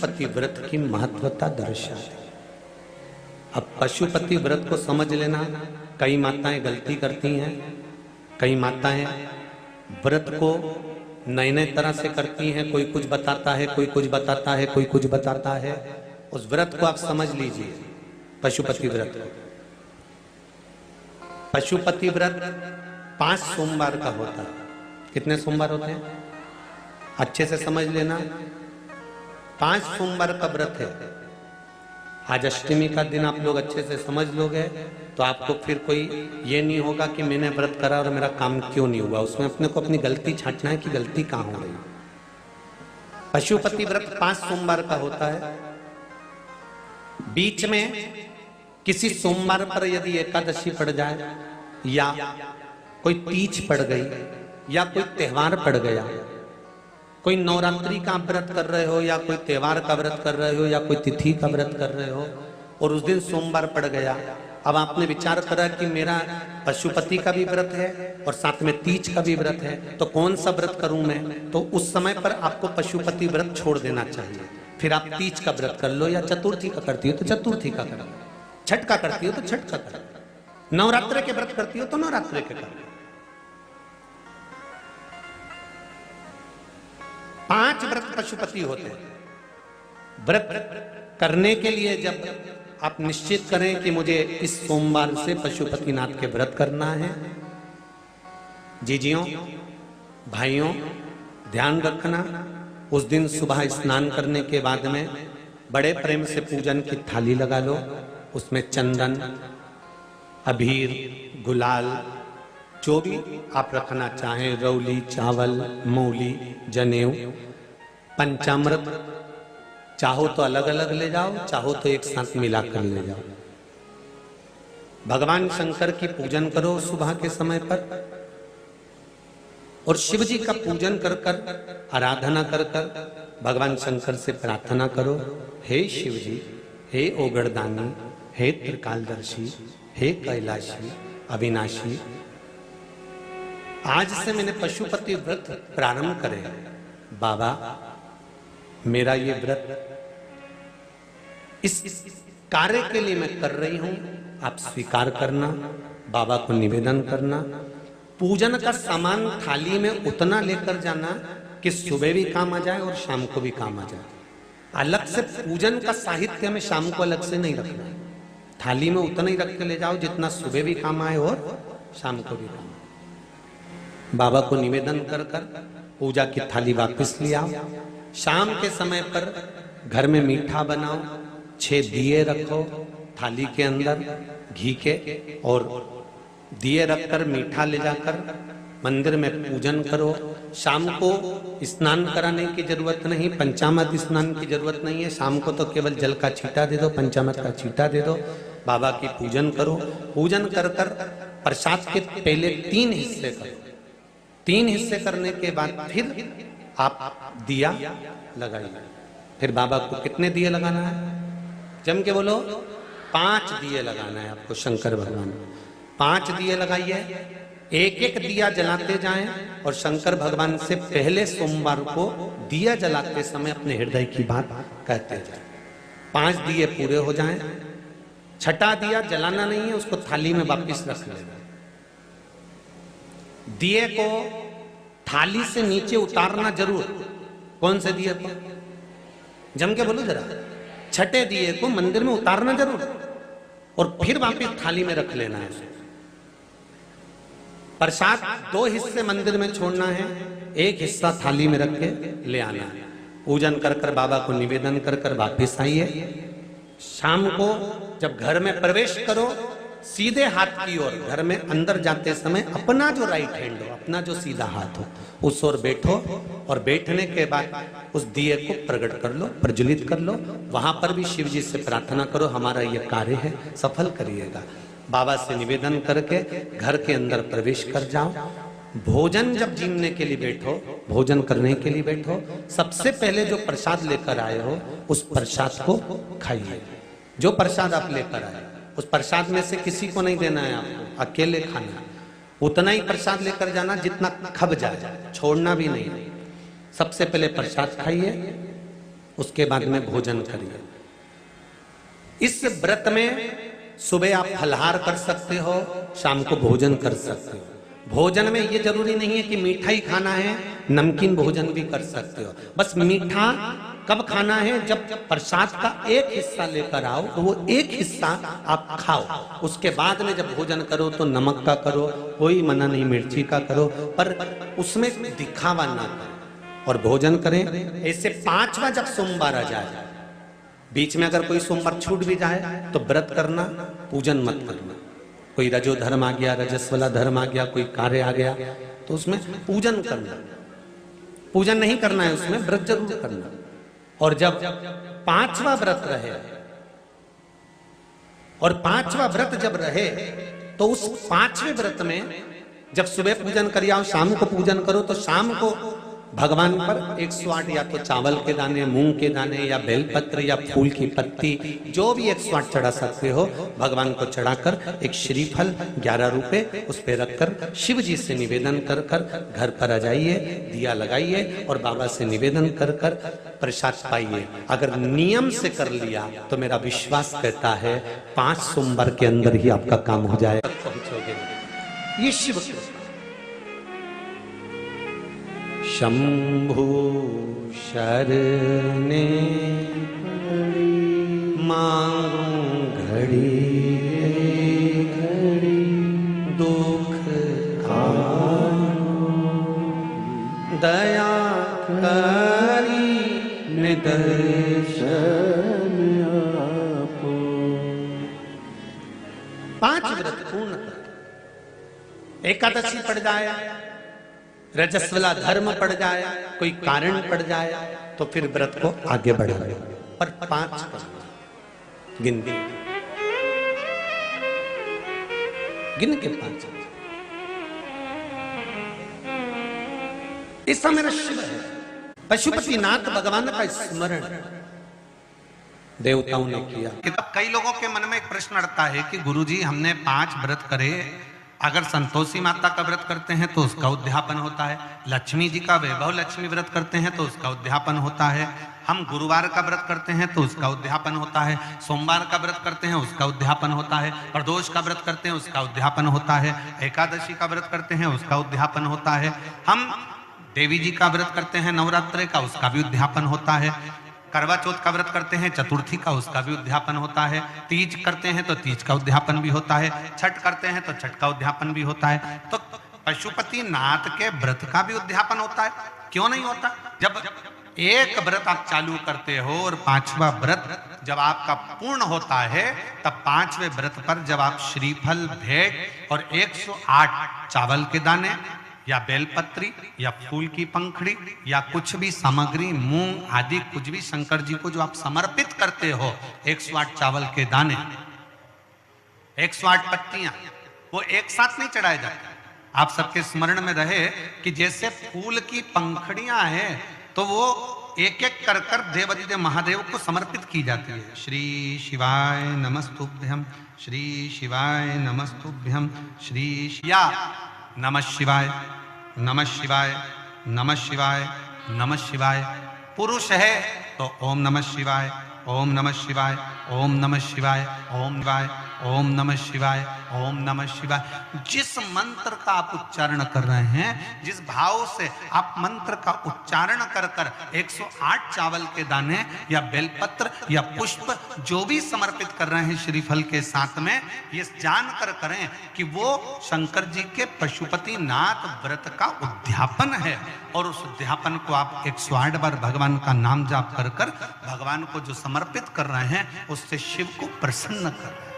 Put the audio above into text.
पशुपति व्रत की महत्वता दर्शाते। अब पशुपति व्रत को समझ लेना। कई माताएं गलती करती हैं, कई माताएं व्रत को नए नए तरह से करती हैं। कोई कुछ बताता है, कोई कुछ बताता है, कोई कुछ बताता है। उस व्रत को आप समझ लीजिए, पशुपति व्रत को। पशुपति व्रत 5 सोमवार का होता है। कितने सोमवार होते हैं अच्छे से समझ लेना। 5 सोमवार का व्रत है। आज अष्टमी का दिन आप लोग अच्छे से समझ लोगे तो आपको फिर कोई ये नहीं होगा कि मैंने व्रत करा और मेरा काम क्यों नहीं हुआ। उसमें अपने को अपनी गलती छांटना है कि गलती कहां हो गई। पशुपति व्रत 5 सोमवार का होता है। बीच में किसी सोमवार पर यदि एकादशी पड़ जाए या कोई तीज पड़ गई या कोई त्योहार पड़ गया, कोई नवरात्रि का व्रत कर रहे हो या कोई त्योहार का व्रत कर रहे हो या कोई तिथि का व्रत कर रहे हो और उस दिन सोमवार पड़ गया, अब आपने विचार करा कि मेरा पशुपति का भी व्रत है और साथ में तीज का भी व्रत है, तो कौन सा व्रत करूं मैं? तो उस समय पर आपको पशुपति व्रत छोड़ देना चाहिए। फिर आप तीज का व्रत कर लो, या चतुर्थी का करती हो तो चतुर्थी का कर लो, छठ का करती हो तो छठ का कर लो, नवरात्रे के व्रत करती हो तो नवरात्रे के कर लो। 5 व्रत पशुपति होते हैं। व्रत करने के लिए जब आप निश्चित करें कि मुझे इस सोमवार से पशुपतिनाथ के व्रत करना है, जीजियों भाइयों ध्यान रखना, उस दिन सुबह स्नान करने के बाद में बड़े प्रेम से पूजन की थाली लगा लो। उसमें चंदन, अबीर, गुलाल, जो भी आप रखना चाहें, रौली, चावल, मौली, जनेऊ, पंचामृत, चाहो तो अलग अलग ले जाओ, चाहो तो एक साथ मिलाकर ले जाओ। भगवान शंकर की पूजन करो सुबह के समय पर और शिव जी का पूजन कर कर, आराधना कर कर भगवान शंकर से प्रार्थना करो, हे शिव जी, हे ओगड़दानी, हे त्रिकालदर्शी, हे कैलाशी, अविनाशी, आज से मैंने पशुपति व्रत प्रारंभ करे। बाबा मेरा ये व्रत इस कार्य के लिए मैं कर रही हूं, आप स्वीकार करना। बाबा को निवेदन करना। पूजन का सामान थाली में उतना लेकर जाना कि सुबह भी काम आ जाए और शाम को भी काम आ जाए। अलग से पूजन का साहित्य में शाम को अलग से नहीं रखना। थाली में उतना ही रख के ले जाओ जितना सुबह भी काम आए और शाम को भी काम आए। बाबा को निवेदन कर कर पूजा की थाली वापस ले आओ। शाम के समय पर घर में मीठा बनाओ, 6 दिए रखो थाली के अंदर घी के, और दिए रखकर मीठा ले जाकर मंदिर में पूजन करो। शाम को स्नान कराने की जरूरत नहीं, पंचामृत स्नान की जरूरत नहीं है। शाम को तो केवल जल का छींटा दे दो, पंचामृत का छींटा दे दो। बाबा की पूजन करो। पूजन कर कर प्रसाद के पहले 3 हिस्से करो। 3 हिस्से करने के बाद फिर आप दिया लगाइए। फिर बाबा को कितने दिए लगाना है? जम के बोलो, 5 दिए लगाना है आपको शंकर भगवान को। 5 दिए लगाइए, एक एक दिया जलाते जाएं और शंकर भगवान से पहले सोमवार को दिया जलाते समय अपने हृदय की बात कहते जाएं। 5 दिए पूरे हो जाएं। छठा दिया जलाना नहीं है, उसको थाली में वापस रख लेना। दिए को थाली से नीचे उतारना जरूर। कौन से दिए को? जम के बोलो जरा। छठे दिए को मंदिर में उतारना जरूर और फिर वापस थाली में रख लेना है। प्रसाद 2 हिस्से मंदिर में छोड़ना है, 1 हिस्सा थाली में रख के ले आना है। पूजन कर कर बाबा को निवेदन कर कर वापिस आइए। शाम को जब घर में प्रवेश करो, सीधे हाथ की ओर घर में अंदर जाते समय अपना जो राइट हैंड हो, अपना जो सीधा हाथ हो, उस ओर बैठो और बैठने के बाद उस दिए को प्रकट कर लो, प्रज्वलित कर लो। वहां पर भी शिव जी से प्रार्थना करो, हमारा यह कार्य है, सफल करिएगा। बाबा से निवेदन करके घर के अंदर प्रवेश कर जाओ। भोजन जब जीवने के लिए बैठो, भोजन करने के लिए बैठो, सबसे पहले जो प्रसाद लेकर आए हो उस प्रसाद को खाइए। जो प्रसाद आप लेकर आए उस प्रसाद में से किसी को नहीं देना है, आपको अकेले खाना। उतना ही प्रसाद लेकर जाना जितना खब जाए, छोड़ना भी नहीं। सबसे पहले प्रसाद खाइए, उसके बाद में भोजन करिए। इस व्रत में सुबह आप फलहार कर सकते हो, शाम को भोजन कर सकते हो। भोजन में ये जरूरी नहीं है कि मीठा ही खाना है, नमकीन भोजन भी कर सकते हो। बस मीठा कब खाना है, जब प्रसाद का एक हिस्सा लेकर आओ तो वो एक हिस्सा आप खाओ। उसके बाद में जब भोजन करो तो नमक का करो, कोई मना नहीं, मिर्ची का करो, पर उसमें दिखावा ना करो और भोजन करें। ऐसे 5वां जब सोमवार आ जाए, बीच में अगर कोई सोमवार छूट भी जाए तो व्रत करना, पूजन मत करना। कोई रजो धर्म आ गया, रजस वाला धर्म आ गया, कोई कार्य आ गया तो उसमें पूजन करना, पूजन नहीं करना है, उसमें व्रत जरूर करना। और जब 5वां व्रत रहे, और 5वां व्रत जब रहे तो उस 5वें व्रत में जब सुबह पूजन करिए और शाम को पूजन करो तो शाम को भगवान पर 108 या तो चावल के दाने, मूंग के दाने या बेलपत्र या फूल की पत्ती, जो भी 108 चढ़ा सकते हो भगवान को चढ़ाकर एक श्रीफल 11 रुपए उस पे रखकर शिव जी से निवेदन कर कर घर पर आ जाइए, दिया लगाइए और बाबा से निवेदन कर कर प्रसाद पाइए। अगर नियम से कर लिया तो मेरा विश्वास कहता है 5 सोमवार के अंदर ही आपका काम हो जाए, पहुंचोगे। ये शिव शंभु शरणे मांगू घड़ी घड़ी दुख दया करी निदर्शन आपो। 5 व्रत पूर्ण कर, एकादशी पड़ जाए, रजस्वला धर्म पड़ जाए, कोई कारण पड़ जाए तो फिर व्रत को आगे बढ़ाए, पर 5 गिन के 5। ऐसा मेरा शिव है, पशुपतिनाथ भगवान का स्मरण देवताओं ने किया। तब कई लोगों के मन में एक प्रश्न अड़ता है कि गुरुजी हमने 5 व्रत करे, अगर संतोषी माता का व्रत करते हैं तो उसका उद्यापन होता है, लक्ष्मी जी का वैभव लक्ष्मी व्रत करते हैं तो उसका उद्यापन होता है, हम गुरुवार का व्रत करते हैं तो उसका उद्यापन होता है, सोमवार का व्रत करते हैं उसका उद्यापन होता है, प्रदोष का व्रत करते हैं उसका उद्यापन होता है, एकादशी का व्रत करते हैं उसका उद्यापन होता है, हम देवी जी का व्रत करते हैं नवरात्रि का उसका भी उद्यापन होता है, करवा चौथ का व्रत करते हैं चतुर्थी का उसका भी उद्यापन होता है, तीज करते हैं तो तीज का उद्यापन भी होता है, छठ करते हैं तो छठ का उद्यापन भी होता है। तो पशुपति नाथ के व्रत का भी उद्यापन होता है, क्यों नहीं होता? जब एक व्रत आप चालू करते हो और 5वां व्रत जब आपका पूर्ण होता है तब 5वें व्रत पर जब आप श्रीफल भेंट और 108 चावल के दाने या बेलपत्री या फूल की पंखड़ी या कुछ भी सामग्री, मूंग आदि कुछ भी शंकर जी को जो आप समर्पित करते हो, 108 चावल के दाने, 108 पत्तियां, वो एक साथ नहीं चढ़ाए जाते। आप सबके स्मरण में रहे कि जैसे फूल की पंखड़ियां हैं तो वो एक एक कर कर देवाधिदेव महादेव को समर्पित की जाती है। श्री शिवाय नमस्तुभ्यम, श्री शिवाय नमस्तुभ्यम, श्री या नमः शिवाय, नमः शिवाय, नमः शिवाय, नमः शिवाय। पुरुष है तो ओम नमः शिवाय, ओम नमः शिवाय, ओम नमः शिवाय, ओम शिवाय, ओम नमः शिवाय, ओम नमः शिवाय। जिस मंत्र का आप उच्चारण कर रहे हैं, जिस भाव से आप मंत्र का उच्चारण कर कर 108 चावल के दाने या बेलपत्र या पुष्प जो भी समर्पित कर रहे हैं श्रीफल के साथ में, ये जानकर करें कि वो शंकर जी के पशुपति नाथ व्रत का उद्यापन है। और उस उद्यापन को आप 108 बार भगवान का नाम जाप कर कर भगवान को जो समर्पित कर रहे हैं उससे शिव को प्रसन्न कर रहे हैं।